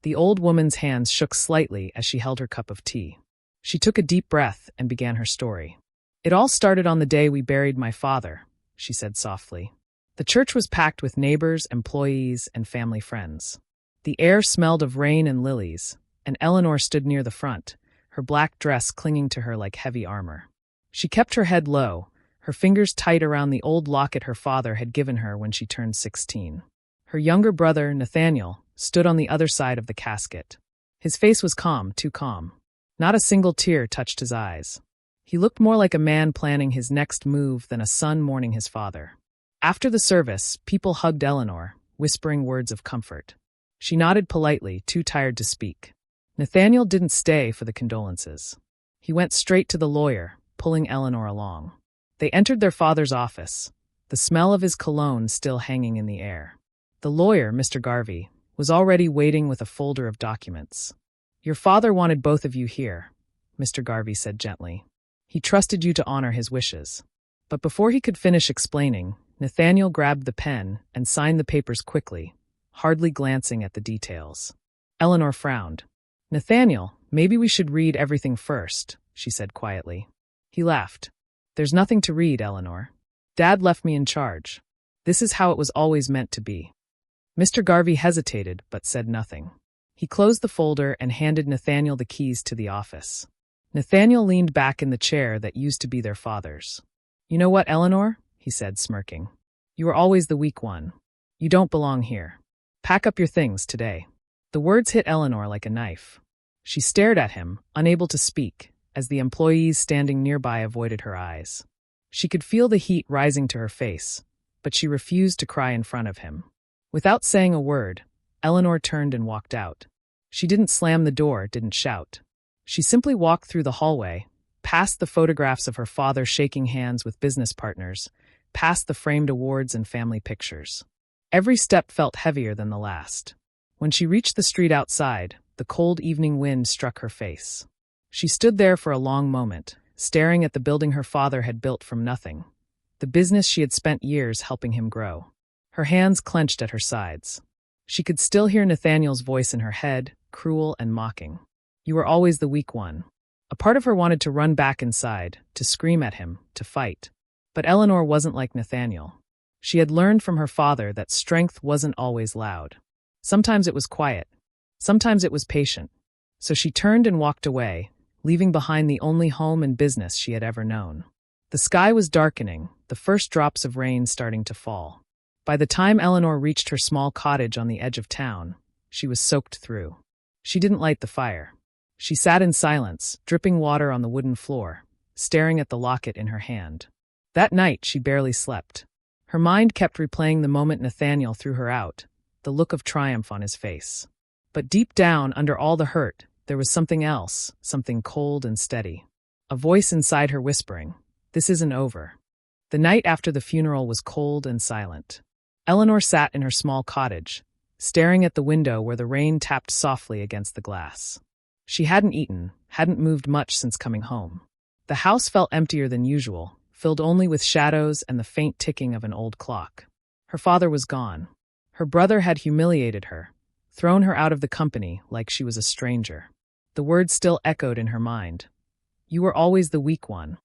The old woman's hands shook slightly as she held her cup of tea. She took a deep breath and began her story. "It all started on the day we buried my father," she said softly. The church was packed with neighbors, employees, and family friends. The air smelled of rain and lilies, and Eleanor stood near the front, her black dress clinging to her like heavy armor. She kept her head low, her fingers tight around the old locket her father had given her when she turned 16. Her younger brother, Nathaniel, stood on the other side of the casket. His face was calm, too calm. Not a single tear touched his eyes. He looked more like a man planning his next move than a son mourning his father. After the service, people hugged Eleanor, whispering words of comfort. She nodded politely, too tired to speak. Nathaniel didn't stay for the condolences. He went straight to the lawyer, pulling Eleanor along. They entered their father's office, the smell of his cologne still hanging in the air. The lawyer, Mr. Garvey, was already waiting with a folder of documents. "Your father wanted both of you here," Mr. Garvey said gently. "He trusted you to honor his wishes." But before he could finish explaining, Nathaniel grabbed the pen and signed the papers quickly, hardly glancing at the details. Eleanor frowned. "Nathaniel, maybe we should read everything first," she said quietly. He laughed. "There's nothing to read, Eleanor. Dad left me in charge. This is how it was always meant to be." Mr. Garvey hesitated but said nothing. He closed the folder and handed Nathaniel the keys to the office. Nathaniel leaned back in the chair that used to be their father's. "You know what, Eleanor?" he said, smirking. "You were always the weak one. You don't belong here. Pack up your things today." The words hit Eleanor like a knife. She stared at him, unable to speak, as the employees standing nearby avoided her eyes. She could feel the heat rising to her face, but she refused to cry in front of him. Without saying a word, Eleanor turned and walked out. She didn't slam the door, didn't shout. She simply walked through the hallway, past the photographs of her father shaking hands with business partners, past the framed awards and family pictures. Every step felt heavier than the last. When she reached the street outside, the cold evening wind struck her face. She stood there for a long moment, staring at the building her father had built from nothing, the business she had spent years helping him grow. Her hands clenched at her sides. She could still hear Nathaniel's voice in her head, cruel and mocking. "You were always the weak one." A part of her wanted to run back inside, to scream at him, to fight. But Eleanor wasn't like Nathaniel. She had learned from her father that strength wasn't always loud. Sometimes it was quiet. Sometimes it was patient. So she turned and walked away, leaving behind the only home and business she had ever known. The sky was darkening, the first drops of rain starting to fall. By the time Eleanor reached her small cottage on the edge of town, she was soaked through. She didn't light the fire. She sat in silence, dripping water on the wooden floor, staring at the locket in her hand. That night she barely slept. Her mind kept replaying the moment Nathaniel threw her out, the look of triumph on his face. But deep down, under all the hurt, there was something else, something cold and steady. A voice inside her whispering, "This isn't over." The night after the funeral was cold and silent. Eleanor sat in her small cottage, staring at the window where the rain tapped softly against the glass. She hadn't eaten, hadn't moved much since coming home. The house felt emptier than usual, filled only with shadows and the faint ticking of an old clock. Her father was gone. Her brother had humiliated her, thrown her out of the company like she was a stranger. The words still echoed in her mind. "You were always the weak one."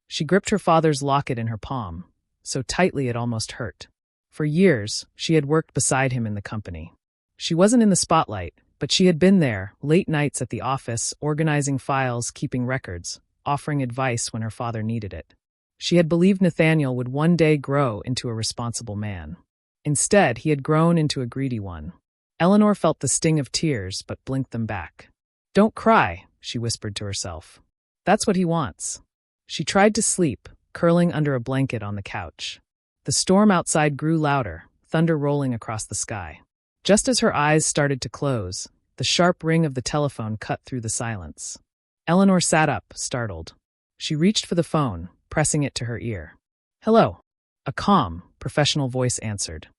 She gripped her father's locket in her palm, so tightly it almost hurt. For years, she had worked beside him in the company. She wasn't in the spotlight, but she had been there, late nights at the office, organizing files, keeping records, offering advice when her father needed it. She had believed Nathaniel would one day grow into a responsible man. Instead, he had grown into a greedy one. Eleanor felt the sting of tears but blinked them back. "Don't cry," she whispered to herself. "That's what he wants." She tried to sleep, curling under a blanket on the couch. The storm outside grew louder, thunder rolling across the sky. Just as her eyes started to close, the sharp ring of the telephone cut through the silence. Eleanor sat up, startled. She reached for the phone, pressing it to her ear. "Hello." A calm, professional voice answered.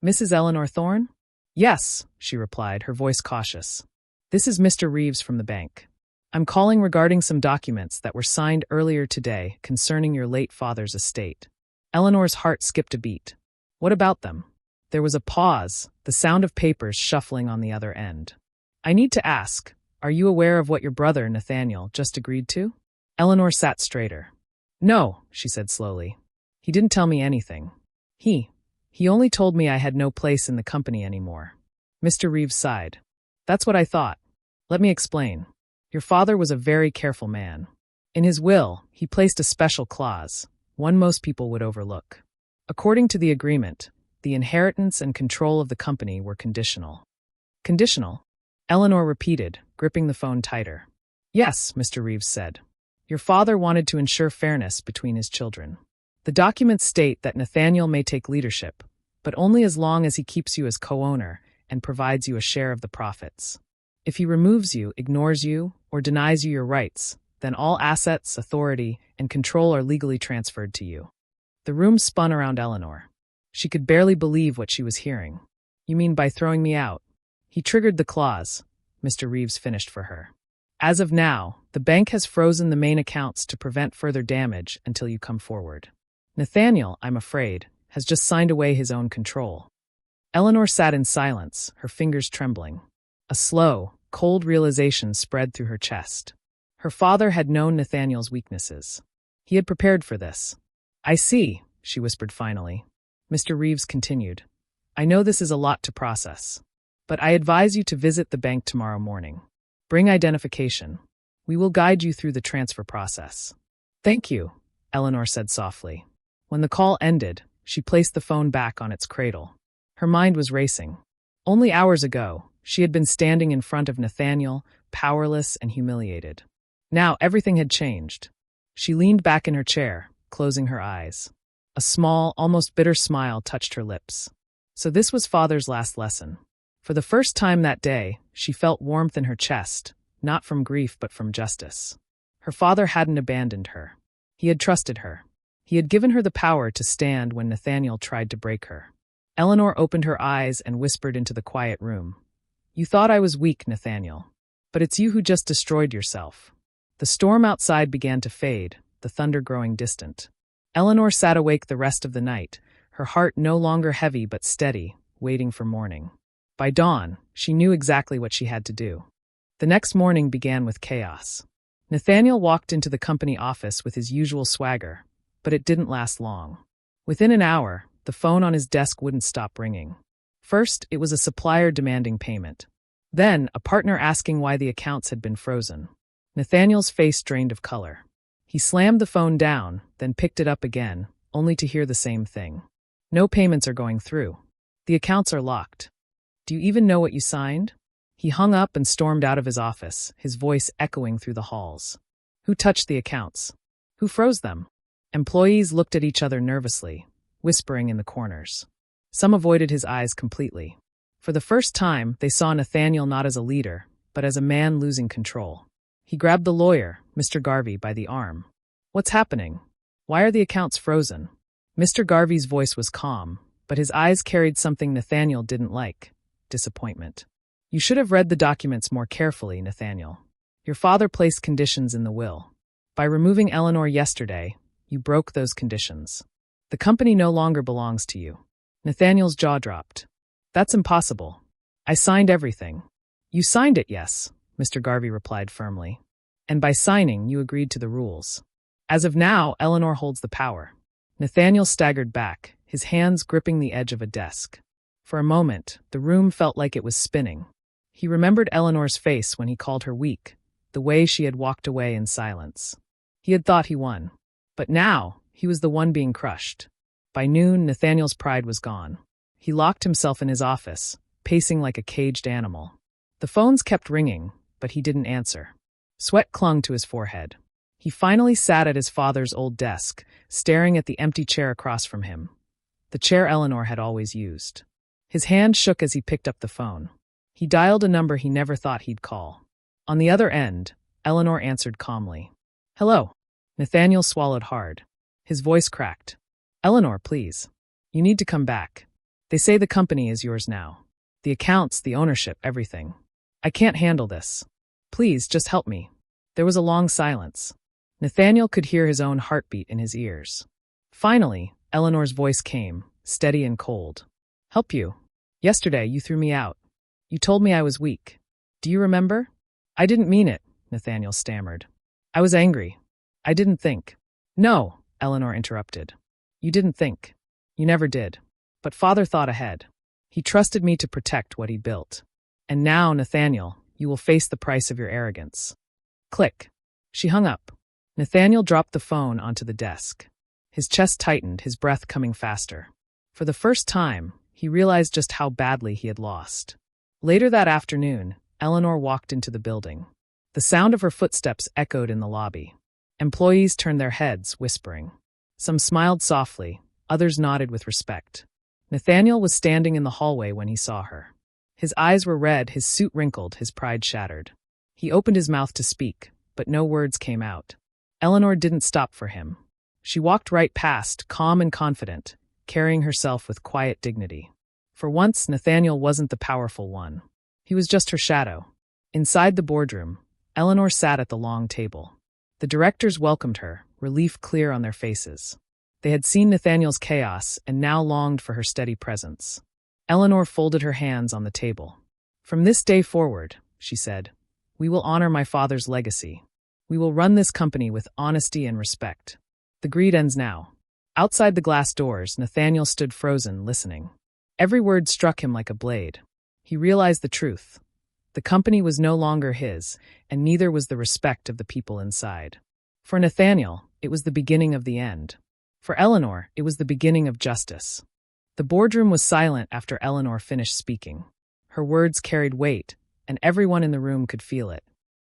"Mrs. Eleanor Thorne?" "Yes," she replied, her voice cautious. "This is Mr. Reeves from the bank. I'm calling regarding some documents that were signed earlier today concerning your late father's estate." Eleanor's heart skipped a beat. "What about them?" There was a pause, the sound of papers shuffling on the other end. I need to ask, are you aware of what your brother, Nathaniel, just agreed to? Eleanor sat straighter. No, she said slowly. He didn't tell me anything. He only told me I had no place in the company anymore. Mr. Reeves sighed. That's what I thought. Let me explain. Your father was a very careful man. In his will, he placed a special clause, one most people would overlook. According to the agreement, the inheritance and control of the company were conditional. Conditional? Eleanor repeated, gripping the phone tighter. Yes, Mr. Reeves said. Your father wanted to ensure fairness between his children. The documents state that Nathaniel may take leadership, but only as long as he keeps you as co-owner and provides you a share of the profits. If he removes you, ignores you, or denies you your rights, then all assets, authority, and control are legally transferred to you. The room spun around Eleanor. She could barely believe what she was hearing. You mean by throwing me out? He triggered the clause, Mr. Reeves finished for her. As of now, the bank has frozen the main accounts to prevent further damage until you come forward. Nathaniel, I'm afraid, has just signed away his own control. Eleanor sat in silence, her fingers trembling. A slow, cold realization spread through her chest. Her father had known Nathaniel's weaknesses. He had prepared for this. I see, she whispered finally. Mr. Reeves continued. I know this is a lot to process, but I advise you to visit the bank tomorrow morning. Bring identification. We will guide you through the transfer process. Thank you, Eleanor said softly. When the call ended, she placed the phone back on its cradle. Her mind was racing. Only hours ago, she had been standing in front of Nathaniel, powerless and humiliated. Now everything had changed. She leaned back in her chair, closing her eyes. A small, almost bitter smile touched her lips. So this was Father's last lesson. For the first time that day, she felt warmth in her chest, not from grief but from justice. Her father hadn't abandoned her. He had trusted her. He had given her the power to stand when Nathaniel tried to break her. Eleanor opened her eyes and whispered into the quiet room. You thought I was weak, Nathaniel. But it's you who just destroyed yourself. The storm outside began to fade, the thunder growing distant. Eleanor sat awake the rest of the night, her heart no longer heavy but steady, waiting for morning. By dawn, she knew exactly what she had to do. The next morning began with chaos. Nathaniel walked into the company office with his usual swagger, but it didn't last long. Within an hour, the phone on his desk wouldn't stop ringing. First, it was a supplier demanding payment. Then, a partner asking why the accounts had been frozen. Nathaniel's face drained of color. He slammed the phone down, then picked it up again, only to hear the same thing. No payments are going through. The accounts are locked. Do you even know what you signed? He hung up and stormed out of his office, his voice echoing through the halls. Who touched the accounts? Who froze them? Employees looked at each other nervously, whispering in the corners. Some avoided his eyes completely. For the first time, they saw Nathaniel not as a leader, but as a man losing control. He grabbed the lawyer, Mr. Garvey, by the arm. What's happening? Why are the accounts frozen? Mr. Garvey's voice was calm, but his eyes carried something Nathaniel didn't like: disappointment. You should have read the documents more carefully, Nathaniel. Your father placed conditions in the will. By removing Eleanor yesterday, you broke those conditions. The company no longer belongs to you. Nathaniel's jaw dropped. That's impossible. I signed everything. You signed it, yes, Mr. Garvey replied firmly. And by signing, you agreed to the rules. As of now, Eleanor holds the power. Nathaniel staggered back, his hands gripping the edge of a desk. For a moment, the room felt like it was spinning. He remembered Eleanor's face when he called her weak, the way she had walked away in silence. He had thought he won. But now, he was the one being crushed. By noon, Nathaniel's pride was gone. He locked himself in his office, pacing like a caged animal. The phones kept ringing, but he didn't answer. Sweat clung to his forehead. He finally sat at his father's old desk, staring at the empty chair across from him. The chair Eleanor had always used. His hand shook as he picked up the phone. He dialed a number he never thought he'd call. On the other end, Eleanor answered calmly. Hello. Nathaniel swallowed hard. His voice cracked. Eleanor, please. You need to come back. They say the company is yours now. The accounts, the ownership, everything. I can't handle this. Please, just help me. There was a long silence. Nathaniel could hear his own heartbeat in his ears. Finally, Eleanor's voice came, steady and cold. Help you. Yesterday, you threw me out. You told me I was weak. Do you remember? I didn't mean it, Nathaniel stammered. I was angry. I didn't think. No, Eleanor interrupted. You didn't think. You never did. But Father thought ahead. He trusted me to protect what he built. And now, Nathaniel, you will face the price of your arrogance. Click. She hung up. Nathaniel dropped the phone onto the desk. His chest tightened, his breath coming faster. For the first time, he realized just how badly he had lost. Later that afternoon, Eleanor walked into the building. The sound of her footsteps echoed in the lobby. Employees turned their heads, whispering. Some smiled softly, others nodded with respect. Nathaniel was standing in the hallway when he saw her. His eyes were red, his suit wrinkled, his pride shattered. He opened his mouth to speak, but no words came out. Eleanor didn't stop for him. She walked right past, calm and confident, carrying herself with quiet dignity. For once, Nathaniel wasn't the powerful one. He was just her shadow. Inside the boardroom, Eleanor sat at the long table. The directors welcomed her, relief clear on their faces. They had seen Nathaniel's chaos and now longed for her steady presence. Eleanor folded her hands on the table. From this day forward, she said, we will honor my father's legacy. We will run this company with honesty and respect. The greed ends now. Outside the glass doors, Nathaniel stood frozen, listening. Every word struck him like a blade. He realized the truth. The company was no longer his, and neither was the respect of the people inside. For Nathaniel, it was the beginning of the end. For Eleanor, it was the beginning of justice. The boardroom was silent after Eleanor finished speaking. Her words carried weight, and everyone in the room could feel it.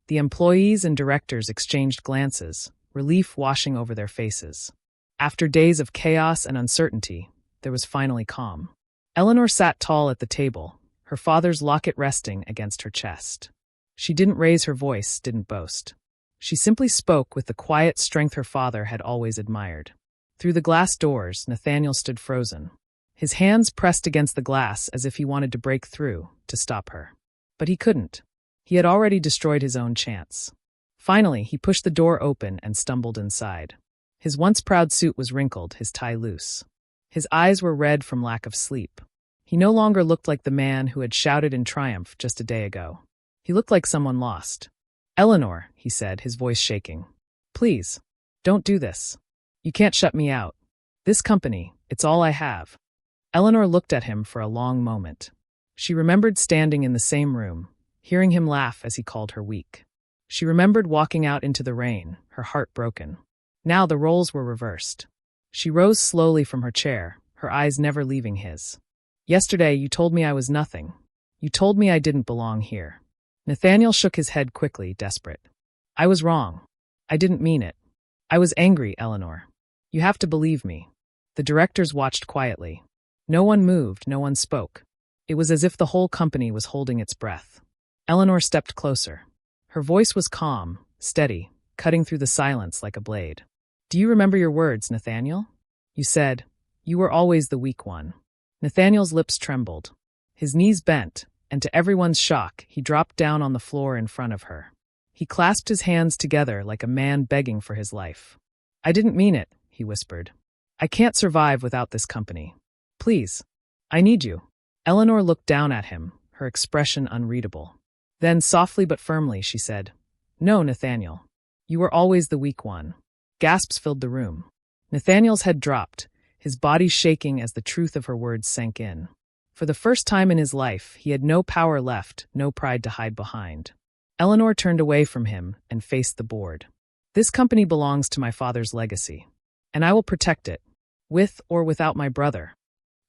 The employees and directors exchanged glances, relief washing over their faces. After days of chaos and uncertainty, there was finally calm. Eleanor sat tall at the table, her father's locket resting against her chest. She didn't raise her voice, didn't boast. She simply spoke with the quiet strength her father had always admired. Through the glass doors, Nathaniel stood frozen. His hands pressed against the glass as if he wanted to break through, to stop her. But he couldn't. He had already destroyed his own chance. Finally, he pushed the door open and stumbled inside. His once proud suit was wrinkled, his tie loose. His eyes were red from lack of sleep. He no longer looked like the man who had shouted in triumph just a day ago. He looked like someone lost. Eleanor, he said, his voice shaking. Please, don't do this. You can't shut me out. This company, it's all I have. Eleanor looked at him for a long moment. She remembered standing in the same room, hearing him laugh as he called her weak. She remembered walking out into the rain, her heart broken. Now the roles were reversed. She rose slowly from her chair, her eyes never leaving his. Yesterday you told me I was nothing. You told me I didn't belong here. Nathaniel shook his head quickly, desperate. I was wrong. I didn't mean it. I was angry, Eleanor. You have to believe me. The directors watched quietly. No one moved, no one spoke. It was as if the whole company was holding its breath. Eleanor stepped closer. Her voice was calm, steady, cutting through the silence like a blade. Do you remember your words, Nathaniel? You said, you were always the weak one. Nathaniel's lips trembled. His knees bent, and to everyone's shock, he dropped down on the floor in front of her. He clasped his hands together like a man begging for his life. I didn't mean it, he whispered. I can't survive without this company. Please, I need you. Eleanor looked down at him, her expression unreadable. Then, softly but firmly, she said, No, Nathaniel. You were always the weak one. Gasps filled the room. Nathaniel's head dropped, his body shaking as the truth of her words sank in. For the first time in his life, he had no power left, no pride to hide behind. Eleanor turned away from him and faced the board. This company belongs to my father's legacy, and I will protect it, with or without my brother.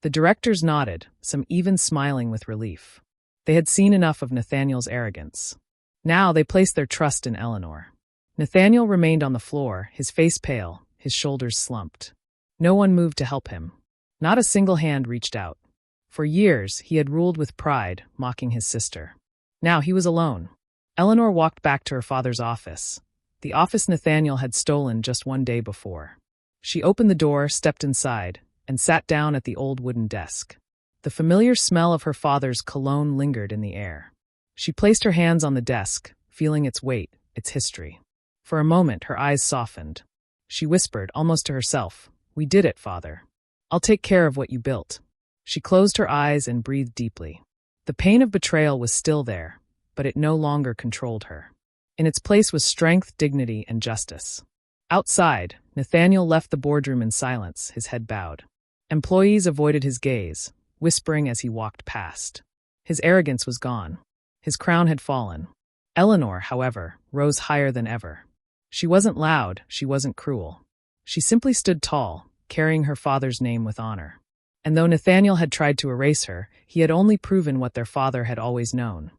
The directors nodded, some even smiling with relief. They had seen enough of Nathaniel's arrogance. Now they placed their trust in Eleanor. Nathaniel remained on the floor, his face pale, his shoulders slumped. No one moved to help him. Not a single hand reached out. For years, he had ruled with pride, mocking his sister. Now he was alone. Eleanor walked back to her father's office, the office Nathaniel had stolen just one day before. She opened the door, stepped inside, and sat down at the old wooden desk. The familiar smell of her father's cologne lingered in the air. She placed her hands on the desk, feeling its weight, its history. For a moment, her eyes softened. She whispered, almost to herself, We did it, Father. I'll take care of what you built. She closed her eyes and breathed deeply. The pain of betrayal was still there, but it no longer controlled her. In its place was strength, dignity, and justice. Outside, Nathaniel left the boardroom in silence, his head bowed. Employees avoided his gaze, whispering as he walked past. His arrogance was gone. His crown had fallen. Eleanor, however, rose higher than ever. She wasn't loud, she wasn't cruel. She simply stood tall, carrying her father's name with honor. And though Nathaniel had tried to erase her, he had only proven what their father had always known.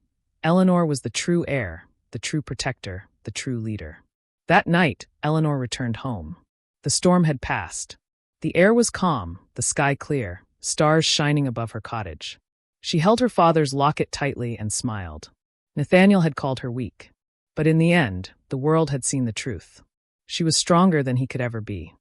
Eleanor was the true heir, the true protector, the true leader. That night, Eleanor returned home. The storm had passed. The air was calm, the sky clear, stars shining above her cottage. She held her father's locket tightly and smiled. Nathaniel had called her weak. But in the end, the world had seen the truth. She was stronger than he could ever be.